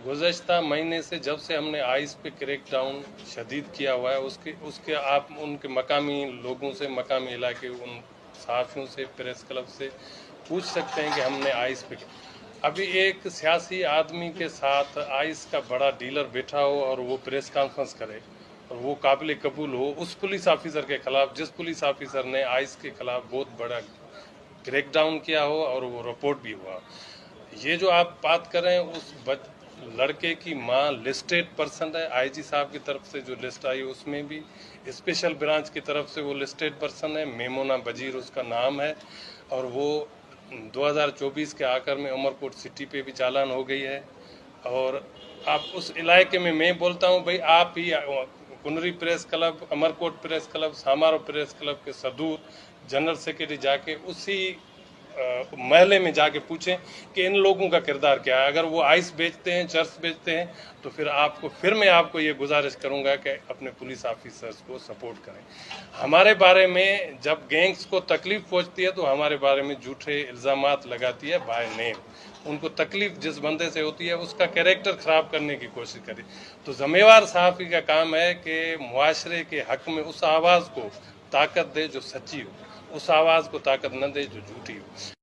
गुज़श्ता महीने से जब से हमने आइस पे क्रैकडाउन शदीद किया हुआ है, उसके आप उनके मकामी लोगों से, मकामी इलाके उन सहाफ़ियों से, प्रेस क्लब से पूछ सकते हैं कि हमने आइस पे अभी एक सियासी आदमी के साथ आइस का बड़ा डीलर बैठा हो और वो प्रेस कॉन्फ्रेंस करे और वो काबिल कबूल हो, उस पुलिस ऑफिसर के खिलाफ, जिस पुलिस ऑफिसर ने आइस के खिलाफ बहुत बड़ा क्रैकडाउन किया हो और वो रिपोर्ट भी हुआ। ये जो आप बात कर रहे हैं उस लड़के की माँ लिस्टेड पर्सन है, आईजी साहब की तरफ से जो लिस्ट आई उसमें भी स्पेशल ब्रांच की तरफ से वो लिस्टेड पर्सन है, मेमोना बजीर उसका नाम है और वो 2024 के आखिर में उमरकोट सिटी पे भी चालान हो गई है। और आप उस इलाके में, मैं बोलता हूँ भाई आप ही Kunri press club, Amarkot press club, Samaro press club के सदूर जनरल सेक्रेटरी जाके उसी महल्ले में जाके पूछें कि इन लोगों का किरदार क्या है। अगर वो आइस बेचते हैं, चर्च बेचते हैं, तो फिर मैं आपको ये गुजारिश करूंगा कि अपने पुलिस ऑफिसर्स को सपोर्ट करें। हमारे बारे में जब गैंग्स को तकलीफ पहुंचती है तो हमारे बारे में झूठे इल्ज़ामात लगाती है बाय नेम। उनको तकलीफ जिस बंदे से होती है उसका कैरेक्टर खराब करने की कोशिश करें। तो ज़िम्मेवार सहाफ़ी का काम है कि मुआशरे के हक में उस आवाज़ को ताकत दे जो सच्ची हो, उस आवाज़ को ताकत न दे जो झूठी हो।